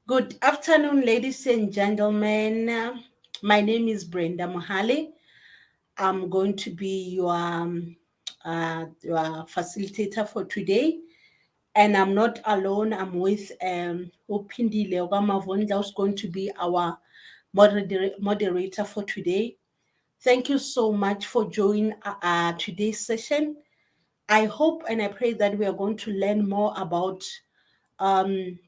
Good afternoon, ladies and gentlemen. My name is Brenda Mohali. I'm going to be your facilitator for today. And I'm not alone. I'm with Upindile Ogamavonda, who's going to be our moderator for today. Thank you so much for joining today's session. I hope and I pray that we are going to learn more about um,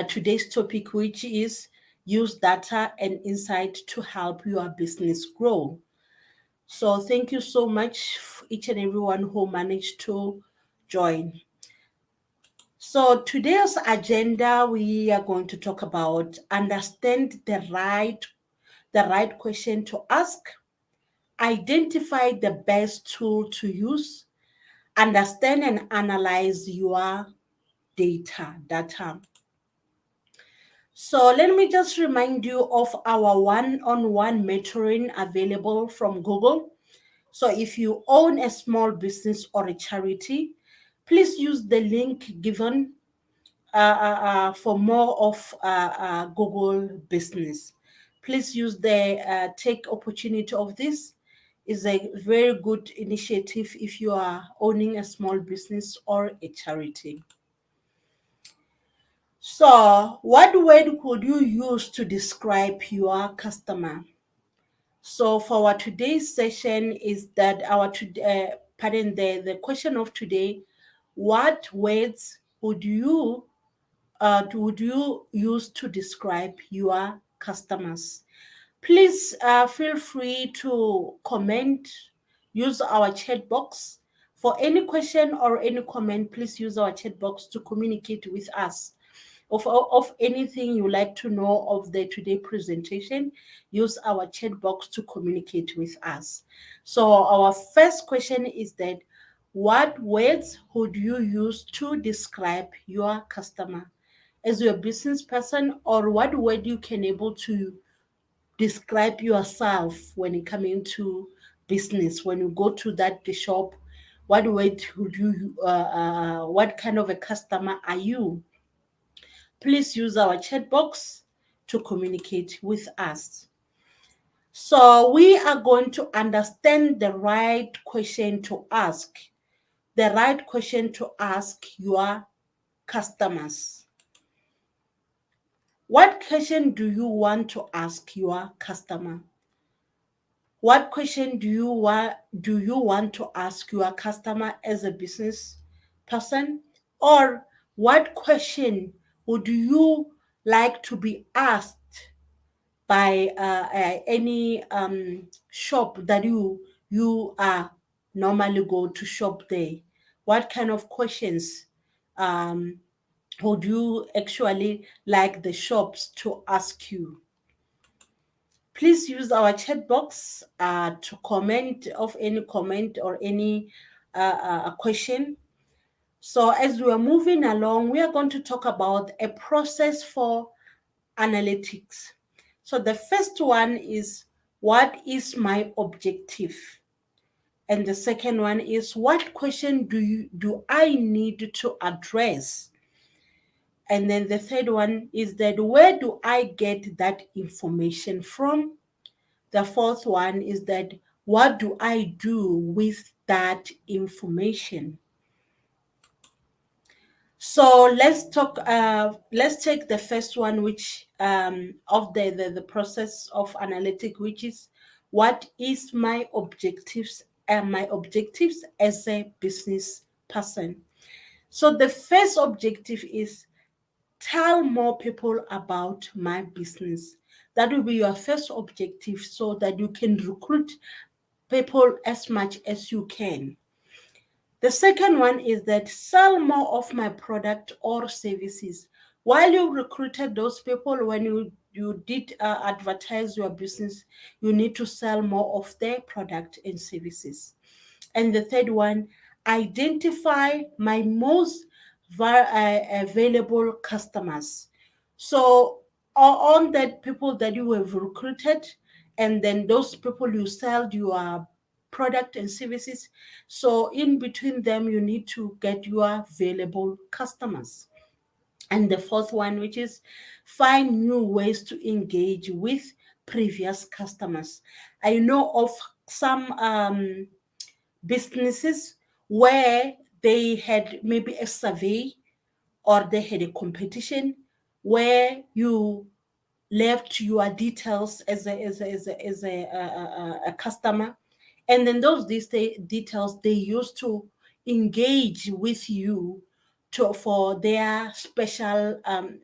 today's topic, which is use data and insight to help your business grow. So thank you so much, each and everyone who managed to join. So today's agenda, we are going to talk about understand the right question to ask, identify the best tool to use, understand and analyze your data. So let me just remind you of our one-on-one mentoring available from Google. So if you own a small business or a charity, please use the link given for more of Google Business. Please use the take opportunity of this. Is a very good initiative if you are owning a small business or a charity. So, what word could you use to describe your customer? So, for our today's session is that the question of today, what words would you use to describe your customers? Please feel free to comment, use our chat box. For any question or any comment, please use our chat box to communicate with us. Of anything you like to know of the today presentation, use our chat box to communicate with us. So our first question is that what words would you use to describe your customer as your business person, or what word you can able to describe yourself when you come into business, when you go to that the shop, what word would you what kind of a customer are you? Please use our chat box to communicate with us. So we are going to understand the right question to ask, the right question to ask your customers. What question do you want to ask your customer? What question do you want to ask your customer as a business person? Or what question would you like to be asked by any shop that you normally go to shop there? What kind of questions um, would you actually like the shops to ask you? Please use our chat box to comment of any comment or any question. So as we are moving along, we are going to talk about a process for analytics. So the first one is, what is my objective? And the second one is, what question do I need to address? And then the third one is that, where do I get that information from? The fourth one is that, what do I do with that information? So let's talk. Let's take the first one, which of the process of analytic, which is, what is my objectives and my objectives as a business person. So the first objective is, tell more people about my business. That will be your first objective, so that you can recruit people as much as you can. The second one is that, sell more of my product or services. While you recruited those people, when you did advertise your business, you need to sell more of their product and services. And the third one, identify my most available customers. So on that people that you have recruited, and then those people you sell your product and services. So in between them, you need to get your available customers. And the fourth one, which is find new ways to engage with previous customers. I know of some businesses where they had maybe a survey or they had a competition where you left your details as a customer, and then those details they used to engage with you to for their special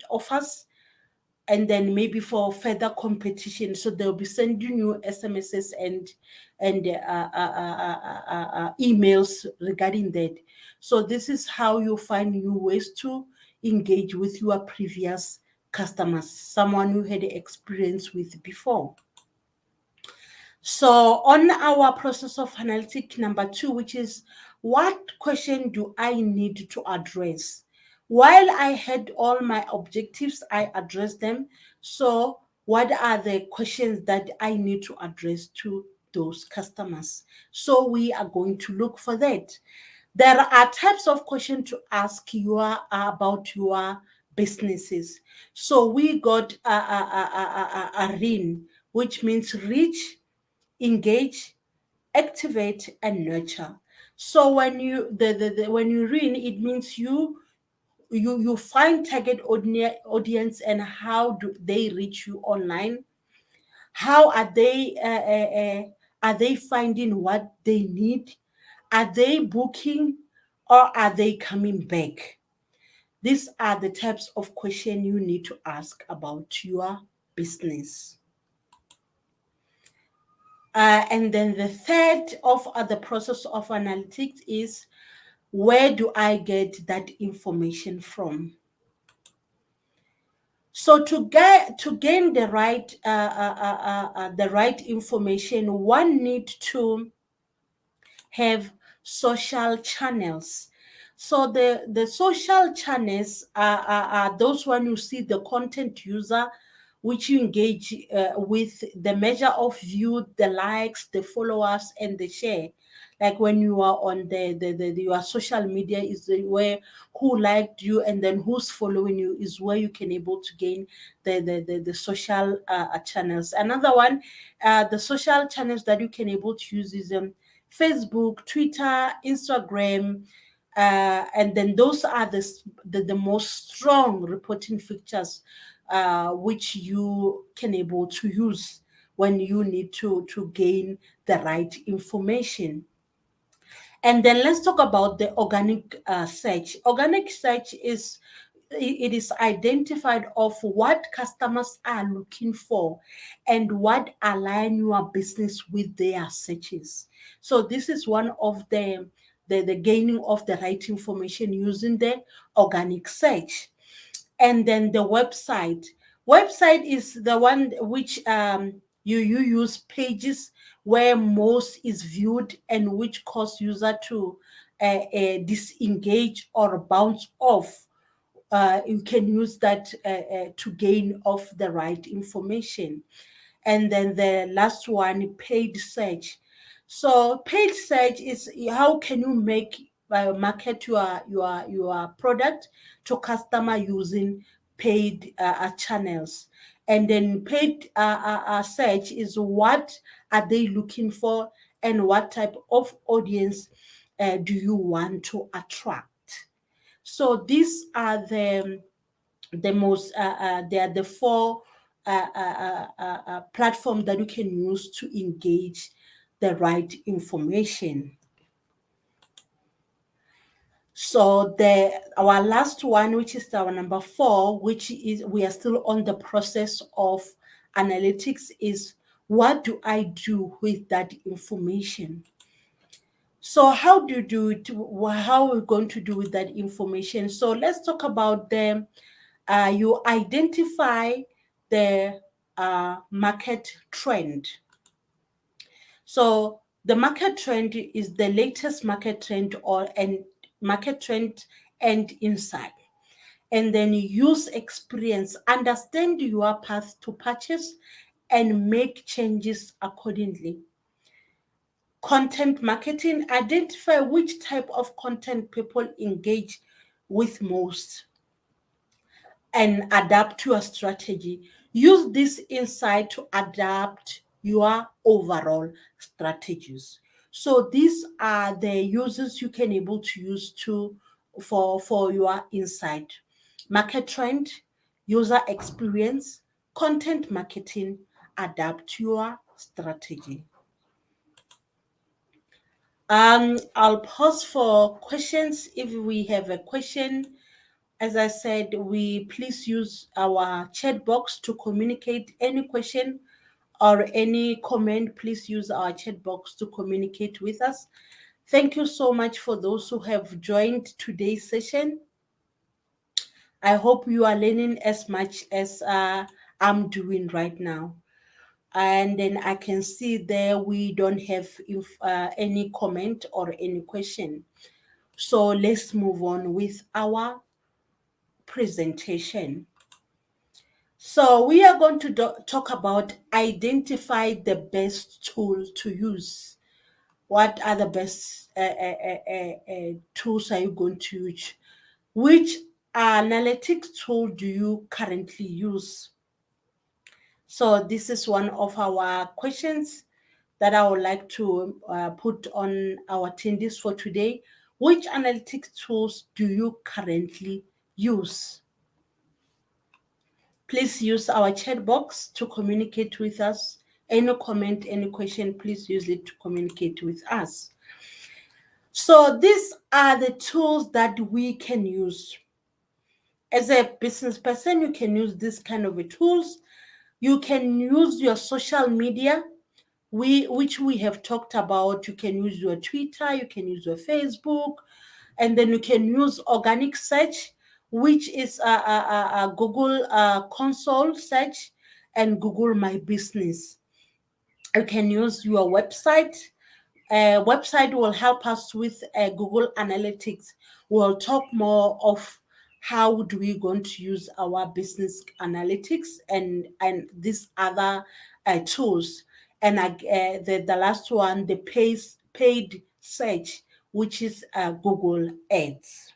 offers, and then maybe for further competition. So they'll be sending you SMSs and emails regarding that. So this is how you find new ways to engage with your previous customers, someone you had experience with before. So on our process of analytic number 2, which is what question do I need to address? While I had all my objectives, I addressed them. So what are the questions that I need to address to those customers? So we are going to look for that. There are types of questions to ask about your businesses. So we got a RIN, which means reach, engage, activate, and nurture. So when you when you read, it means you find target audience and how do they reach you online. How are they finding what they need? Are they booking or are they coming back? These are the types of question you need to ask about your business. And then the third of the process of analytics is where do I get that information from? So to gain the right information, one need to have social channels. So the social channels are those when you see the content user, which you engage with the measure of view, the likes, the followers, and the share. Like when you are on your social media is where who liked you and then who's following you is where you can able to gain the social channels. Another one, the social channels that you can able to use is Facebook, Twitter, Instagram, and then those are the most strong reporting features which you can able to use when you need to gain the right information. And then let's talk about the organic search. Organic search is it is identified of what customers are looking for and what align your business with their searches. So this is one of the gaining of the right information using the organic search. And then the website is the one which you use pages where most is viewed and which cause user to disengage or bounce off. You can use that to gain of the right information. And then the last one, paid search. So paid search is how can you make market your product to customer using paid channels. And then paid search is what are they looking for and what type of audience do you want to attract. So these are the most they are the four platforms that you can use to engage the right information. So our last one, which is our number 4, which is we are still on the process of analytics, is what do I do with that information? So how do you do it? How are we going to do with that information? So let's talk about them. You identify the market trend. So the market trend is the latest market trend and market trend and insight. And then use experience, understand your path to purchase and make changes accordingly. Content marketing, identify which type of content people engage with most. and adapt your strategy. Use this insight to adapt your overall strategies. So these are the uses you can able to use to for your insight. Market trend, user experience, content marketing, adapt your strategy. I'll pause for questions if we have a question. As I said, we please use our chat box to communicate any question or any comment. Please use our chat box to communicate with us. Thank you so much for those who have joined today's session. I hope you are learning as much as I'm doing right now. And then I can see there we don't have any comment or any question. So let's move on with our presentation. So we are going to talk about identify the best tool to use. What are the best tools are you going to use? Which analytics tool do you currently use? So this is one of our questions that I would like to put on our attendees for today. Which analytics tools do you currently use? Please use our chat box to communicate with us. Any comment, any question, please use it to communicate with us. So these are the tools that we can use. As a business person, you can use this kind of tools. You can use your social media, which we have talked about. You can use your Twitter, you can use your Facebook, and then you can use organic search, which is a Google console search and Google My Business. You can use your website. Website will help us with Google Analytics. We'll talk more of how do we going to use our business analytics and these other tools. And the last one, the paid search, which is Google Ads.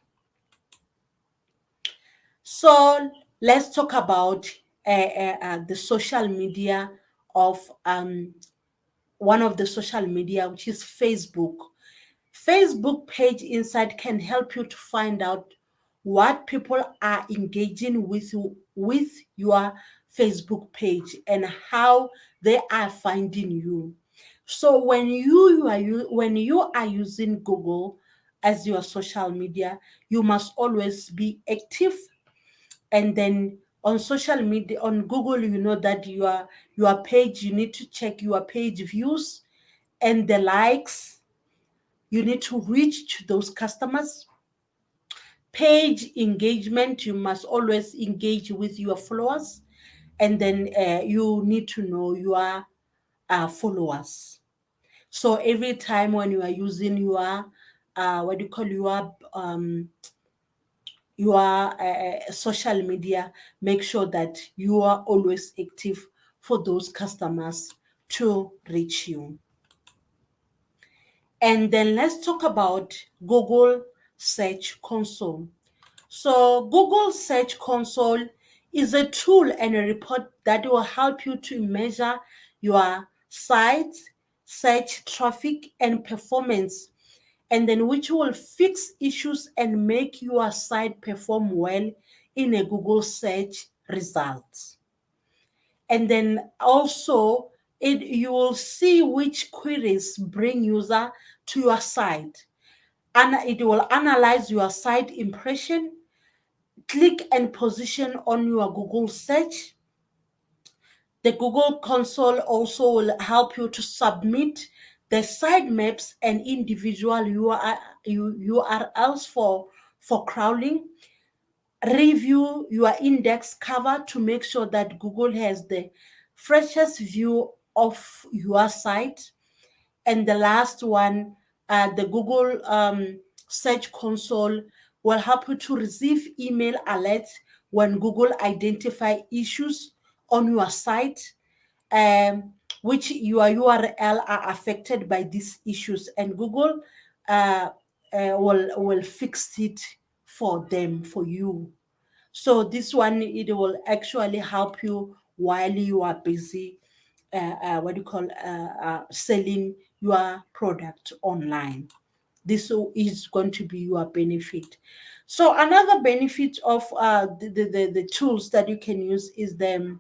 So let's talk about the social media of one of the social media, which is Facebook. Facebook page insight can help you to find out what people are engaging with your Facebook page and how they are finding you. So when you are using Google as your social media, you must always be active. And then on social media, on Google, you know that your page, you need to check your page views and the likes. You need to reach to those customers. Page engagement, you must always engage with your followers. And then you need to know your followers. So every time when you are using your what do you call your social media, make sure that you are always active for those customers to reach you. And then let's talk about Google Search Console. So Google Search Console is a tool and a report that will help you to measure your site, search traffic and performance, and then which will fix issues and make your site perform well in a Google search results. And then also you will see which queries bring user to your site, and it will analyze your site impression, click and position on your Google search. The Google console also will help you to submit the sitemaps and individual URLs for crawling. Review your index cover to make sure that Google has the freshest view of your site. And the last one, the Google Search Console will help you to receive email alerts when Google identify issues on your site, which your URL are affected by these issues, and Google will fix it for them, for you. So this one, it will actually help you while you are busy, what do you call, selling your product online. This is going to be your benefit. So another benefit of the tools that you can use is the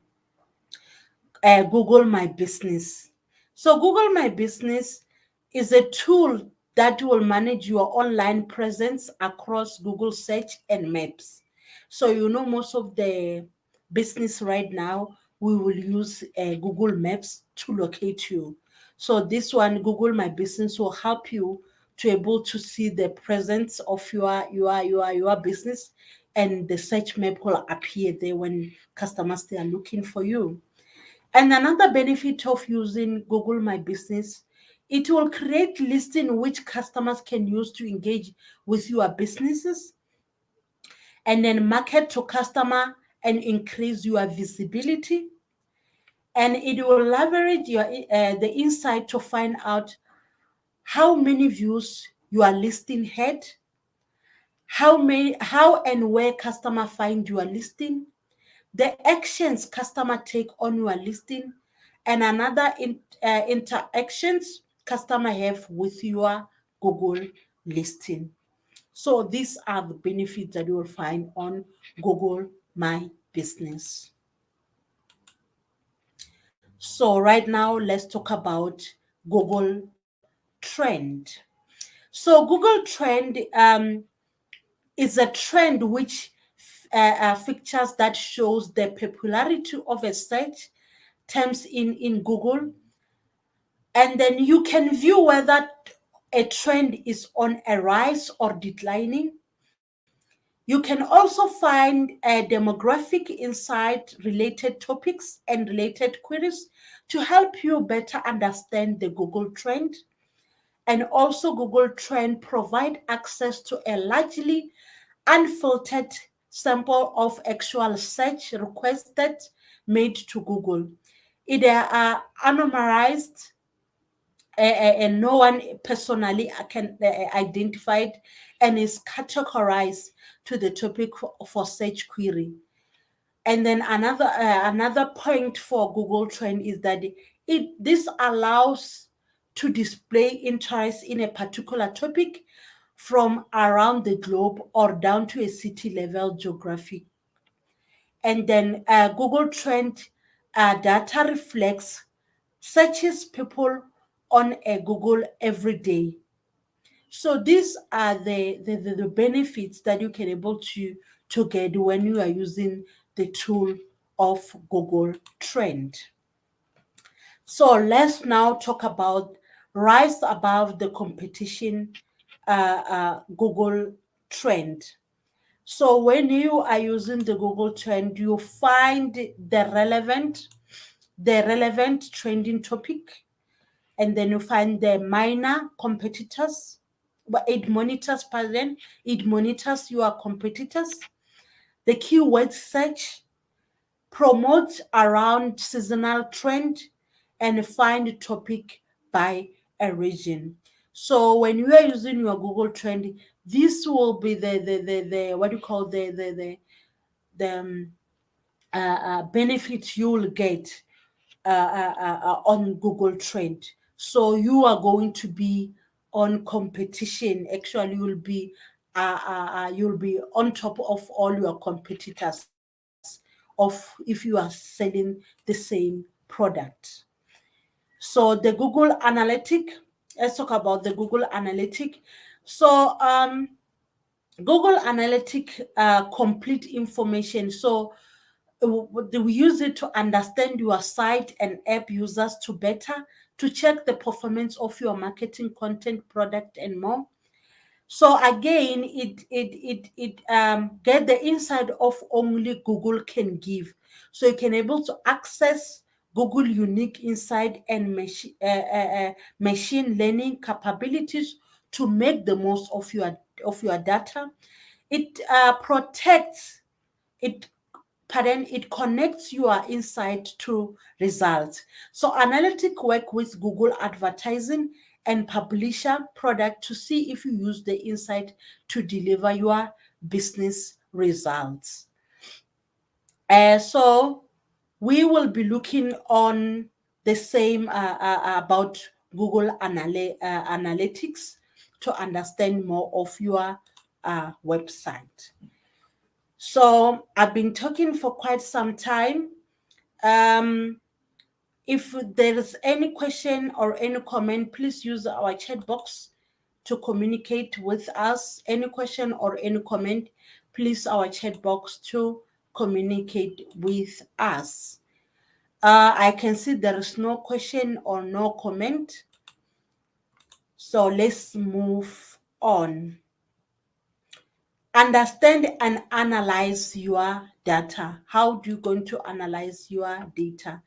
Google My Business. So, Google My Business is a tool that will manage your online presence across Google Search and Maps. So, most of the business right now, we will use Google Maps to locate you. So, this one, Google My Business, will help you to able to see the presence of your business, and the search map will appear there when customers they are looking for you. And another benefit of using Google My Business, it will create listing which customers can use to engage with your businesses, and then market to customer and increase your visibility. And it will leverage the insight to find out how many views your listing had, how and where customer find your listing, the actions customer take on your listing, and another interactions customer have with your Google listing. So these are the benefits that you will find on Google My Business. So right now, let's talk about Google Trend. So Google Trend is a trend which features that shows the popularity of a search terms in Google, and then you can view whether a trend is on a rise or declining. You can also find a demographic insight, related topics, and related queries to help you better understand the Google trend. And also, Google Trend provide access to a largely unfiltered sample of actual search requests that made to Google. It are anonymized, and no one personally can identify it, and is categorized to the topic for search query. And then another point for Google Trend is that this allows to display interest in a particular topic from around the globe or down to a city level geographic. And then Google Trend data reflects searches people on a Google every day. So these are the benefits that you can able to get when you are using the tool of Google Trend. So let's now talk about rise above the competition, Google Trend. So when you are using the Google Trend, you find the relevant trending topic, and then you find the minor competitors. But it monitors your competitors. The keyword search promotes around seasonal trend, and find topic by a region. So when you are using your Google Trend, this will be the what do you call the benefit you will get on Google Trend. So you are going to be on competition. Actually, you'll be on top of all your competitors of if you are selling the same product. So the Google Analytic. Let's talk about the Google Analytic. So Google Analytic complete information. So we use it to understand your site and app users to better to check the performance of your marketing content, product, and more. So again, it get the insight of only Google can give. So you can able to access Google unique insight and machine learning capabilities to make the most of your data. It protects it it connects your insight to results. So analytic work with Google advertising and publisher product to see if you use the insight to deliver your business results. So we will be looking on the same about Google Analytics to understand more of your website. So I've been talking for quite some time. Um, if there is any question or any comment, please use our chat box to communicate with us. Any question or any comment, please our chat box to communicate with us. I can see there is no question or no comment. So let's move on. Understand and analyze your data. How do you going to analyze your data?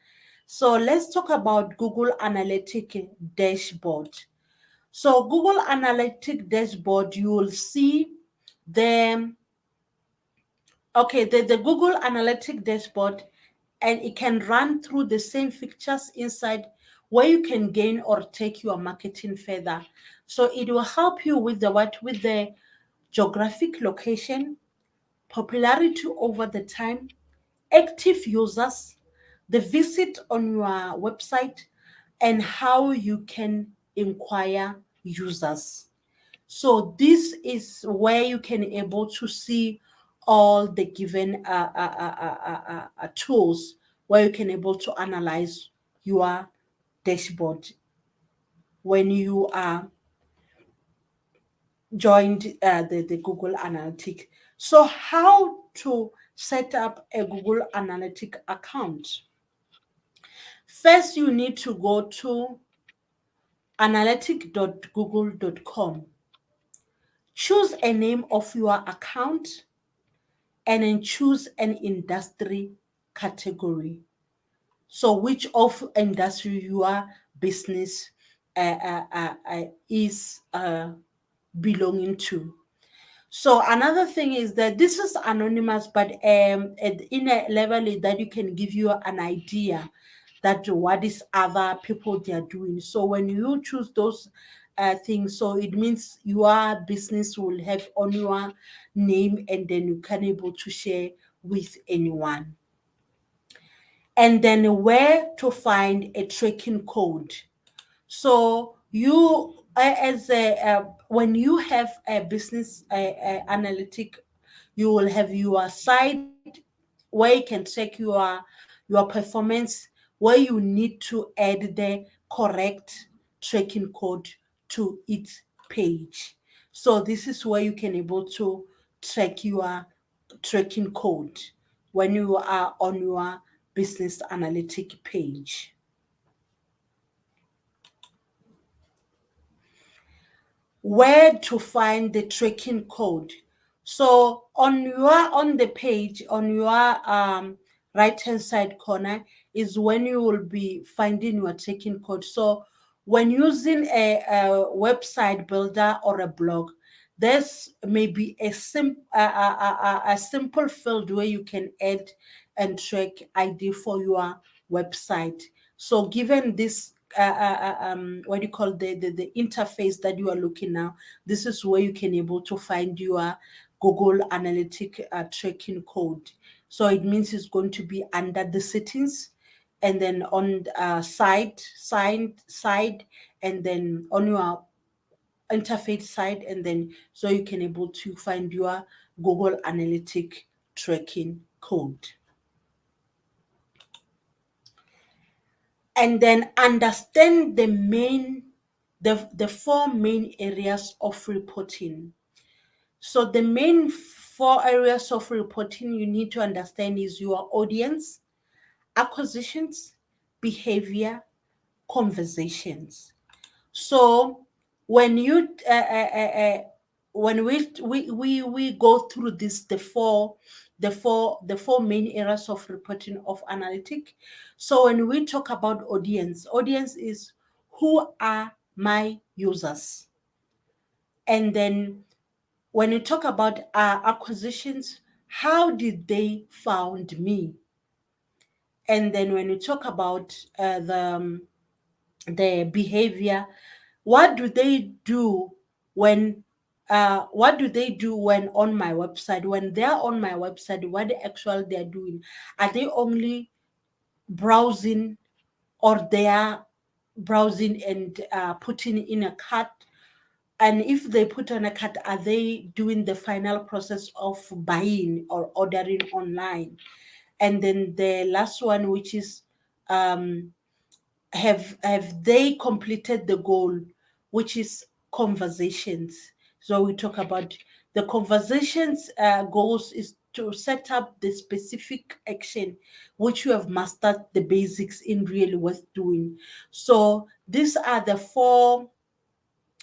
So let's talk about Google Analytics dashboard. So Google Analytics dashboard, you will see the the Google Analytics dashboard, and it can run through the same features inside where you can gain or take your marketing further. So it will help you with the geographic location, popularity over the time, active users, the visit on your website, and how you can inquire users. So this is where you can able to see all the given tools where you can able to analyze your dashboard when you are joined the Google Analytics. So how to set up a Google Analytics account? First, you need to go to analytic.google.com. Choose a name of your account and then choose an industry category. So which of industry your business is belonging to. So another thing is that this is anonymous, but in a level that you can give you an idea that what is other people they are doing. So when you choose those things, so it means your business will have on your name, and then you can able to share with anyone. And then where to find a tracking code. So you as a when you have a business analytic, you will have your site where you can check your performance, where you need to add the correct tracking code to each page. So this is where you can able to track your tracking code when you are on your business analytic page. Where to find the tracking code. So on the page on your right hand side corner is when you will be finding your tracking code. So when using a website builder or a blog, there's maybe a simple field where you can add and track ID for your website. So given this what do you call the interface that you are looking now, this is where you can able to find your Google Analytic tracking code. So it means it's going to be under the settings, and then on side, and then on your interface side, and then so you can able to find your Google Analytic tracking code. And then understand the four main areas of reporting. So the main four areas of reporting you need to understand is your audience, acquisitions, behavior, conversations. So when you when we go through this the four main areas of reporting of analytic. So when we talk about audience is who are my users, and then when you talk about acquisitions, how did they found me, and then when you talk about the behavior, what do they do when what do they do when on my website? When they're on my website, what actually they're doing? Are they only browsing, or they are browsing and putting in a cart? And if they put on a cart, are they doing the final process of buying or ordering online? And then the last one, which is, um, have they completed the goal, which is conversations? So we talk about the conversations goals is to set up the specific action which you have mastered the basics in really worth doing. So these are the four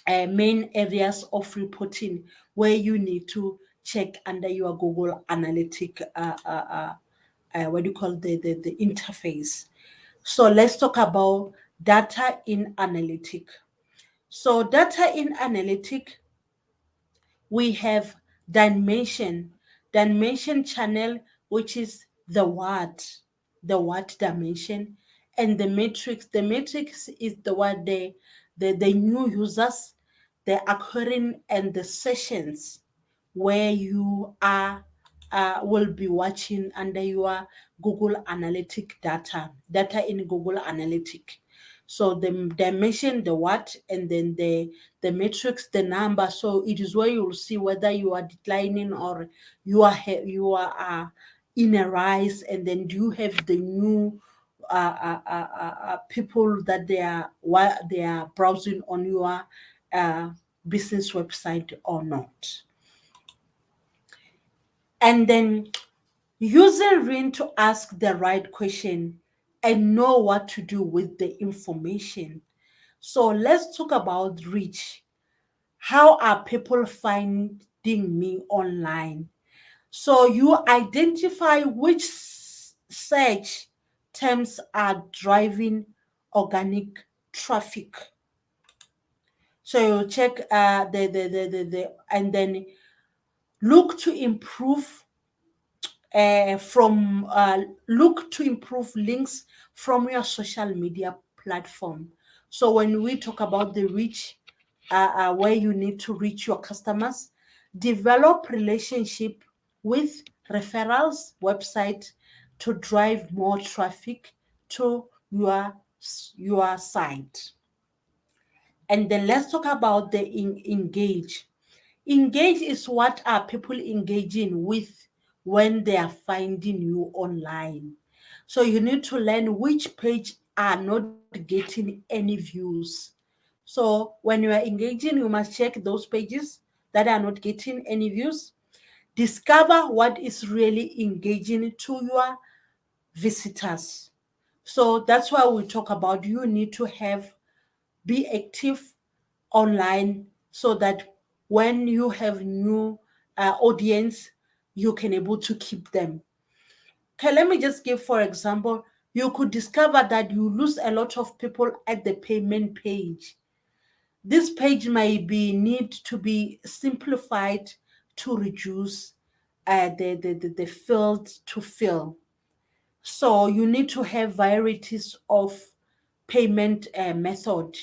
main areas of reporting where you need to check under your Google Analytic what do you call the interface. So let's talk about data in analytic. So data in analytic, we have dimension, dimension channel, which is the what dimension, and the matrix. The matrix is the what the new users, the occurring and the sessions where you are will be watching under your Google Analytic data in Google Analytic. So the dimension, the what, and then the matrix, the number. So it is where you will see whether you are declining or you are in a rise, and then do you have the new people that they are browsing on your uh, business website or not. And then using Ring to ask the right question and know what to do with the information. So let's talk about reach. How are people finding me online? So you identify which search terms are driving organic traffic. So you check and then look to improve from look to improve links from your social media platform. So when we talk about the reach, where you need to reach your customers, develop relationship with referrals website to drive more traffic to your site. And then let's talk about the engage. Engage is what are people engaging with when they are finding you online. So you need to learn which page are not getting any views. So when you are engaging, you must check those pages that are not getting any views. Discover what is really engaging to your visitors. So that's why we talk about you need to have be active online so that when you have new audience, you can able to keep them. Okay, let me just give for example, you could discover that you lose a lot of people at the payment page. This page may be need to be simplified to reduce the field to fill. So you need to have varieties of payment method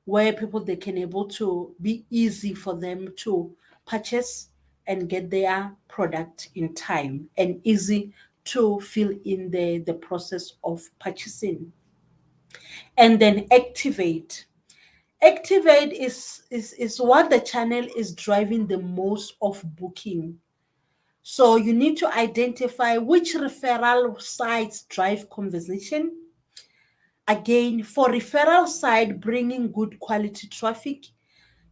where people they can able to be easy for them to purchase and get their product in time, and easy to fill in the process of purchasing. And then activate. Activate is what the channel is driving the most of booking. So you need to identify which referral sites drive conversation. Again, for referral side, bringing good quality traffic,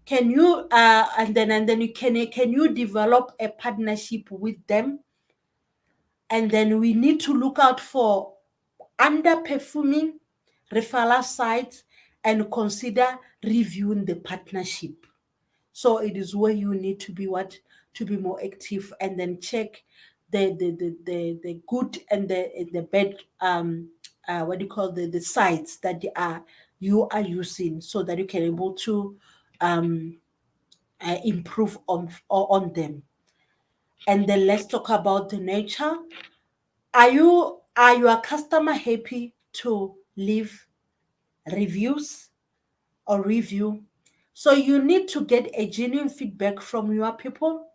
can you and then can you develop a partnership with them? And then we need to look out for underperforming referral sites and consider reviewing the partnership. So it is where you need to be what to be more active, and then check the good and the bad what do you call the sites that you are using, so that you can able to um, improve on them. And then let's talk about the nature. Are your customer happy to leave reviews or review? So you need to get a genuine feedback from your people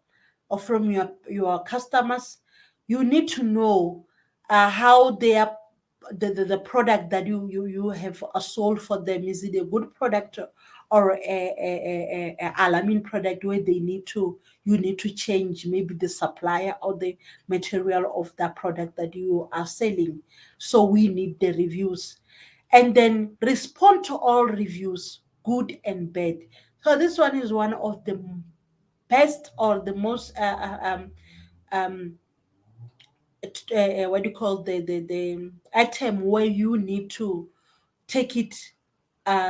or from your customers. You need to know how their the product that you have sold for them, is it a good product or a alarming product where they need to you need to change maybe the supplier or the material of that product that you are selling. So we need the reviews, and then respond to all reviews, good and bad. So this one is one of the best or the most um, what do you call the item where you need to take it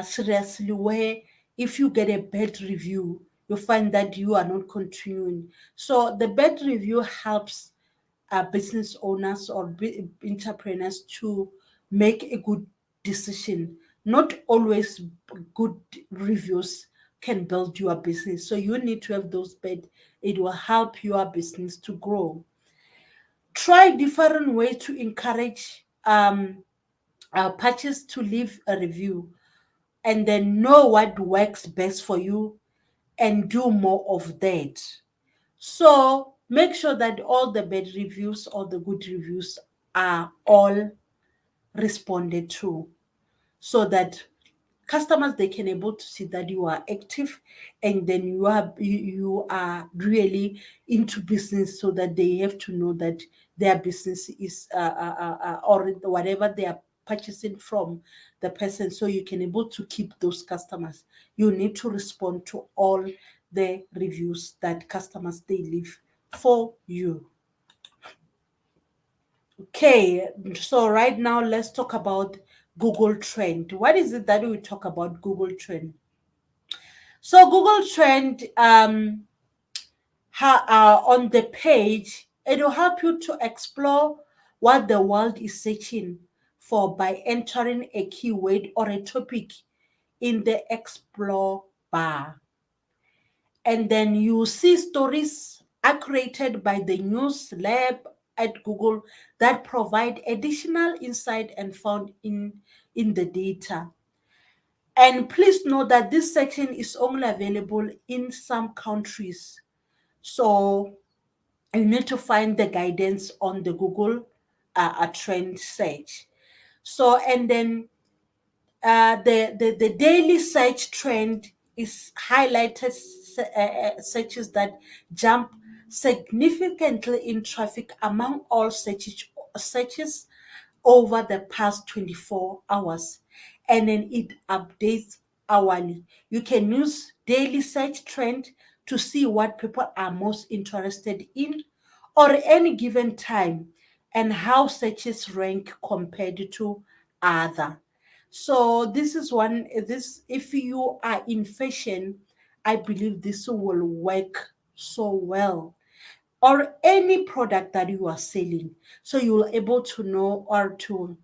seriously, where if you get a bad review, you find that you are not continuing. So the bad review helps business owners or entrepreneurs to make a good decision. Not always good reviews can build your business. So you need to have those bad. It will help your business to grow. Try different ways to encourage purchase to leave a review, and then know what works best for you and do more of that. So make sure that all the bad reviews or the good reviews are all responded to, so that customers, they can able to see that you are active, and then you are really into business, so that they have to know that their business is or whatever they are purchasing from the person, so you can able to keep those customers. You need to respond to all the reviews that customers they leave for you. Okay, so right now let's talk about Google Trend. What is it that we talk about Google Trend? So Google Trend, on the page, it will help you to explore what the world is searching for by entering a keyword or a topic in the explore bar. And then you see stories are created by the news lab at Google that provide additional insight and found in the data. And please note that this section is only available in some countries. So you need to find the guidance on the Google trend search. So, and then the daily search trend is highlighted searches that jump significantly in traffic among all searches over the past 24 hours, and then it updates hourly. You can use daily search trend to see what people are most interested in or any given time, and how searches rank compared to other. So this is one, this if you are in fashion, I believe this will work so well, or any product that you are selling. So you'll able to know or to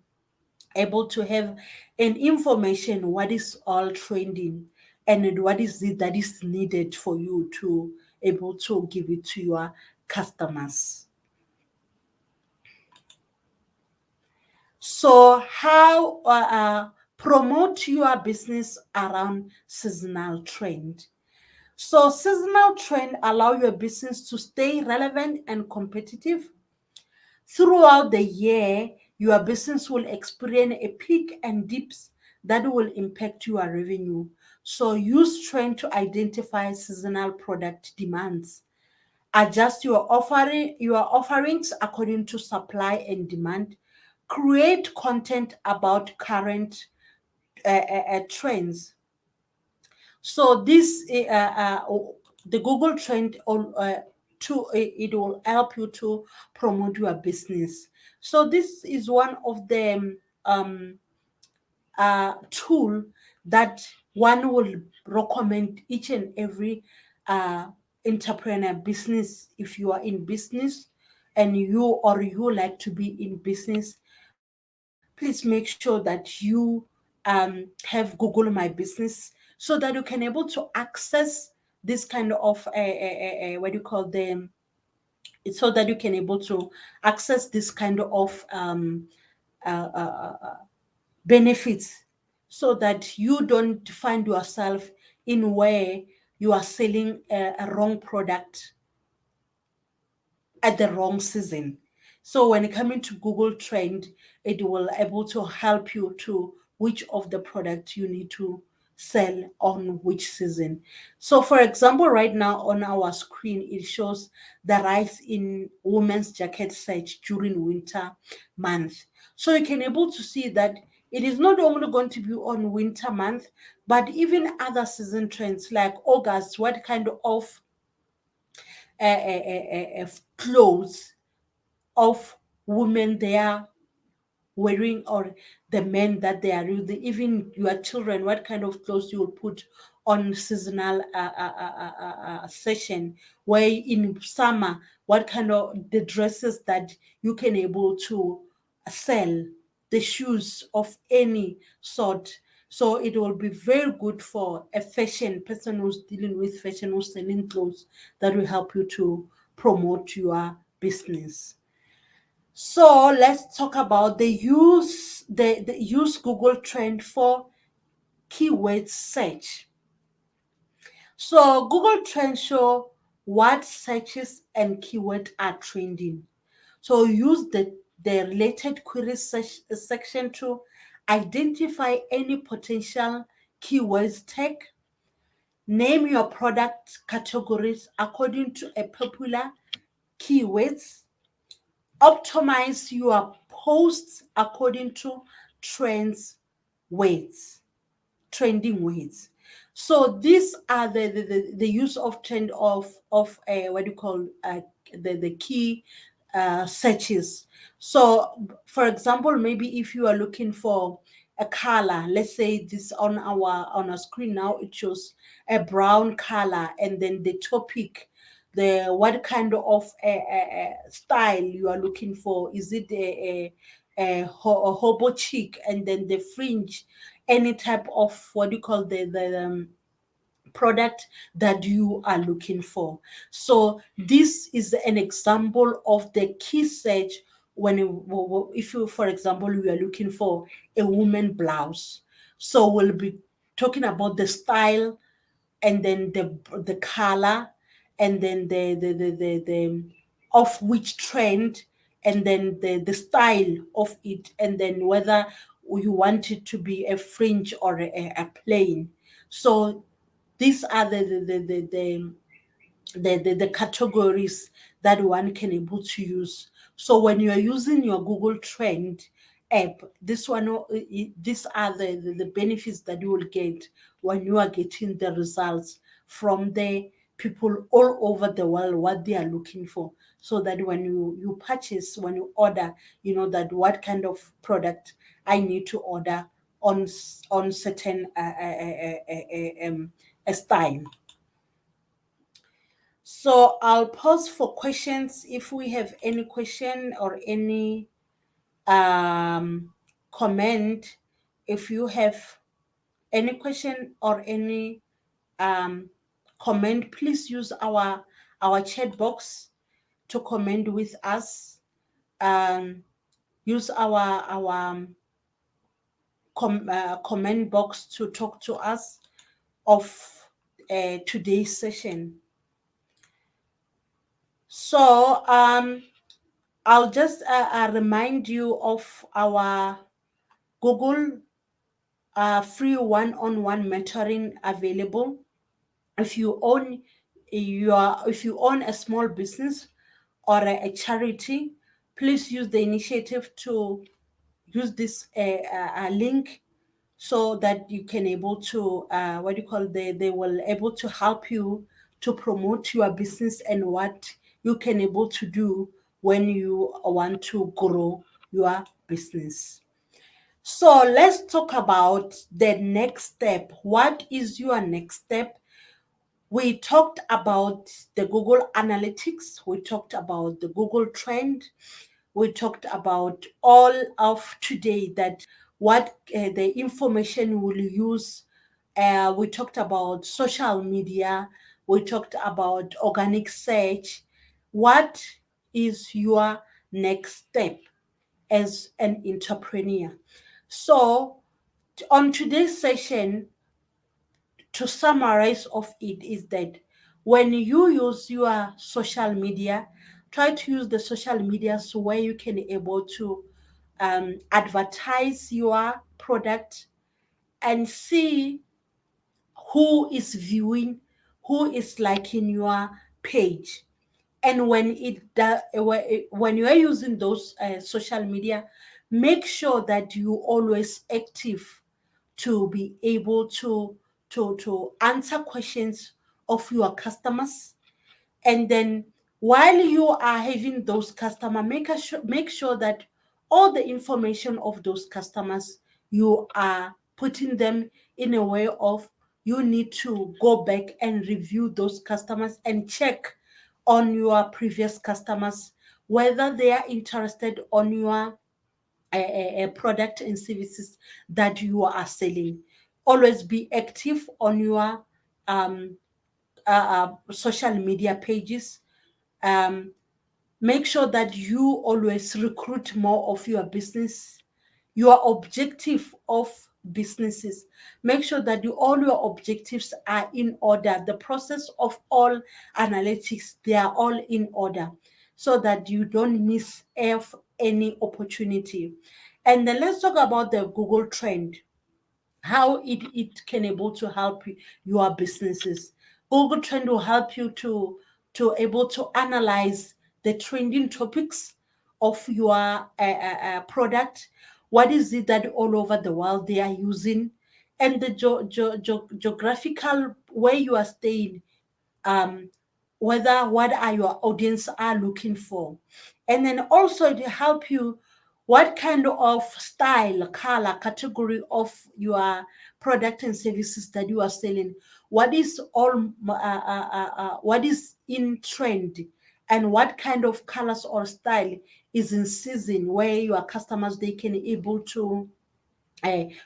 able to have an information what is all trending, and what is it that is needed for you to able to give it to your customers. So how promote your business around seasonal trend? So seasonal trend allow your business to stay relevant and competitive. Throughout the year, your business will experience a peak and dips that will impact your revenue. So use trend to identify seasonal product demands. Adjust your offerings according to supply and demand. Create content about current trends. So this the Google Trend to it will help you to promote your business. So this is one of the tool that one will recommend each and every uh, entrepreneur business. If you are in business and you like to be in business, please make sure that you have Google My Business, so that you can able to access this kind of what do you call them, so that you can able to access this kind of uh, uh, benefits, so that you don't find yourself in where you are selling a wrong product at the wrong season. So when you come into Google Trend, it will able to help you to which of the products you need to sell on which season. So for example, right now on our screen, it shows the rise in women's jacket search during winter month. So you can able to see that it is not only going to be on winter month, but even other season trends like August, what kind of clothes of women they are wearing, or the men that they are using, even your children, what kind of clothes you will put on seasonal session, where in summer, what kind of the dresses that you can able to sell, the shoes of any sort. So it will be very good for a fashion person who's dealing with fashion, who's selling clothes, that will help you to promote your business. So let's talk about the use Google Trend for keyword search. So Google Trend show what searches and keyword are trending. So use the related queries section to identify any potential keywords tag. Name your product categories according to a popular keywords. Optimize your posts according to trends weights trending words. So these are the use of trend of what do you call the key searches. So for example, maybe if you are looking for a color, let's say this on our screen now, it shows a brown color, and then the topic, the what kind of style you are looking for. Is it a hobo chic, and then the fringe, any type of what do you call the product that you are looking for. So this is an example of the key search when if you, for example, you are looking for a woman blouse. So we'll be talking about the style, and then the color, and then the of which trend, and then the style of it, and then whether you want it to be a fringe or a plain. So these are the categories that one can able to use. So when you are using your Google Trend app, this one, these are the benefits that you will get when you are getting the results from the people all over the world, what they are looking for. So that when you purchase, when you order, you know that what kind of product I need to order on certain style. So I'll pause for questions if we have any question or any comment. If you have any question or any um, comment, please use our chat box to comment with us. Use our comment box to talk to us of today's session. So I'll just remind you of our Google free one-on-one mentoring available. If you own if you own a small business or a charity, please use the initiative to use this link, so that you can able to what do you call, they will able to help you to promote your business and what you can able to do when you want to grow your business. So let's talk about the next step. What is your next step? We talked about the Google Analytics, we talked about the Google Trend, we talked about all of today, that what the information we'll use. We talked about social media, we talked about organic search. What is your next step as an entrepreneur? So on today's session, to summarize of it is that when you use your social media, try to use the social media so where you can able to advertise your product and see who is viewing, who is liking your page. And when you are using those social media, make sure that you always active to be able to answer questions of your customers. And then while you are having those customers, make sure that all the information of those customers, you are putting them in a way of, you need to go back and review those customers and check on your previous customers whether they are interested on your product and services that you are selling. Always be active on your um, social media pages. um, Make sure that you always recruit more of your business, your objective of businesses. Make sure that all your objectives are in order. The process of all analytics, they are all in order so that you don't miss any opportunity. And then let's talk about the Google trend, how it can able to help your businesses. Google Trend will help you to able to analyze the trending topics of your product. What is it that all over the world they are using, and the geographical where you are staying, um, whether what are your audience are looking for. And then also to help you what kind of style, color, category of your product and services that you are selling, what is what is in trend, and what kind of colors or style is in season where your customers they can able to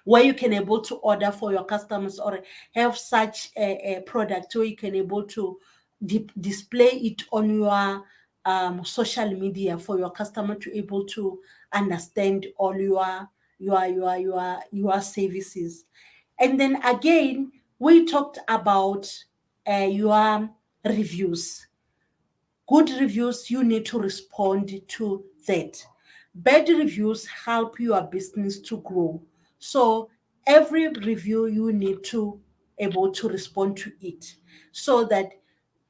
where you can able to order for your customers, or have such a product where you can able to display it on your social media for your customer to able to understand all your services. And then again, we talked about your reviews. Good reviews, you need to respond to that. Bad reviews help your business to grow. So every review you need to able to respond to it, so that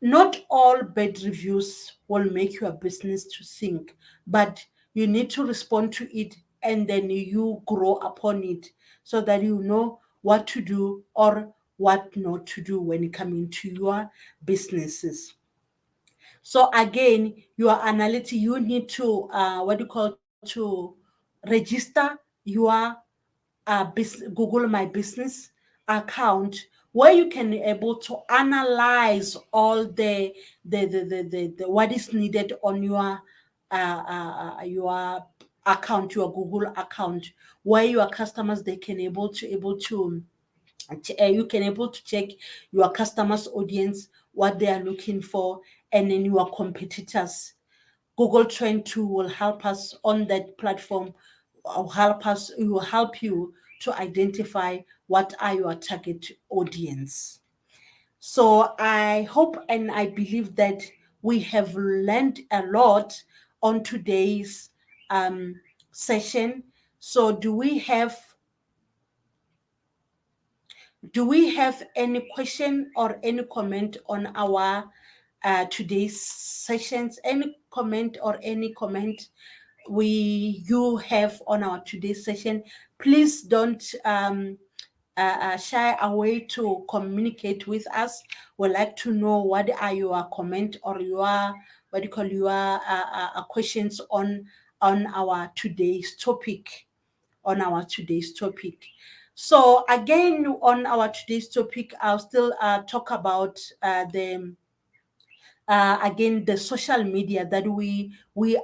not all bad reviews will make your business to sink, but you need to respond to it and then you grow upon it so that you know what to do or what not to do when it comes into your businesses. So again, your analytics, you need to what do you call, to register your Google My Business account, where you can able to analyze all the what is needed on your account, your Google account, where your customers they can able to you can able to check your customers audience, what they are looking for, and then your competitors. Google Trend 2 will help us on that platform, it will help you to identify what are your target audience. So I hope and I believe that we have learned a lot on today's session. So do we have any question or any comment on our today's sessions? Any comment or any comment you have on our today's session? Please don't shy away to communicate with us. We'd like to know what are your comment or your what do you call your questions on our today's topic So again, on our today's topic, I'll still talk about the again the social media that we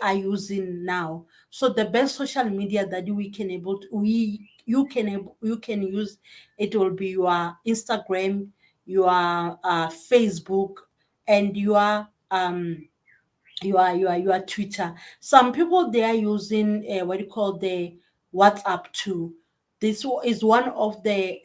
are using now. So the best social media that we can able to, we you can use, it will be your Instagram, your Facebook, and your Twitter. Some people they are using what you call the WhatsApp too. This is one of the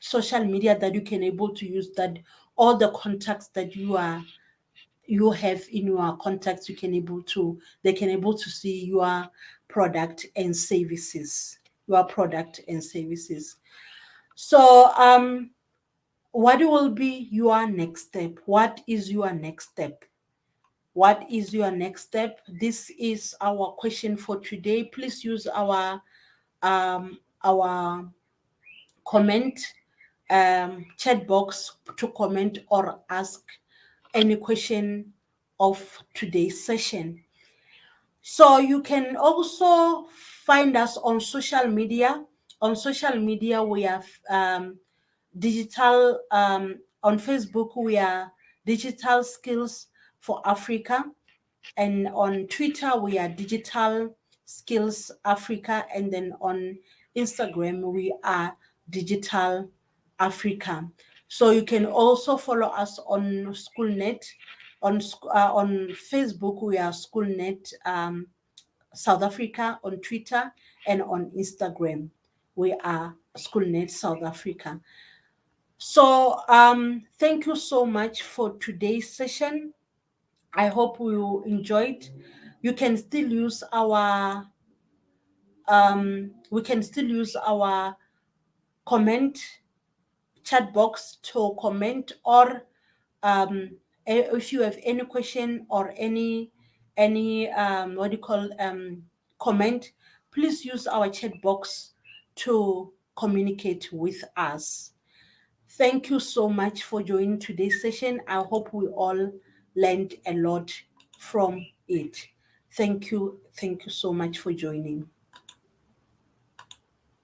social media that you can able to use, that all the contacts that you have in your contacts, you can able to they can able to see your product and services, your product and services. So what will be your next step? What is your next step? What is your next step? This is our question for today. Please use our comment chat box to comment or ask any question of today's session. So you can also find us on social media. On social media, we have digital, on Facebook, we are Digital Skills for Africa. And on Twitter, we are Digital Skills Africa. And then on Instagram, we are Digital Africa. So you can also follow us on SchoolNet. On Facebook, we are SchoolNet South Africa. On Twitter and on Instagram, we are SchoolNet South Africa. So thank you so much for today's session. I hope you enjoyed. You can still use our we can still use our comment chat box to comment, or if you have any question or any what do you call comment, please use our chat box to communicate with us. Thank you so much for joining today's session. I hope we all learned a lot from it. Thank you. Thank you so much for joining.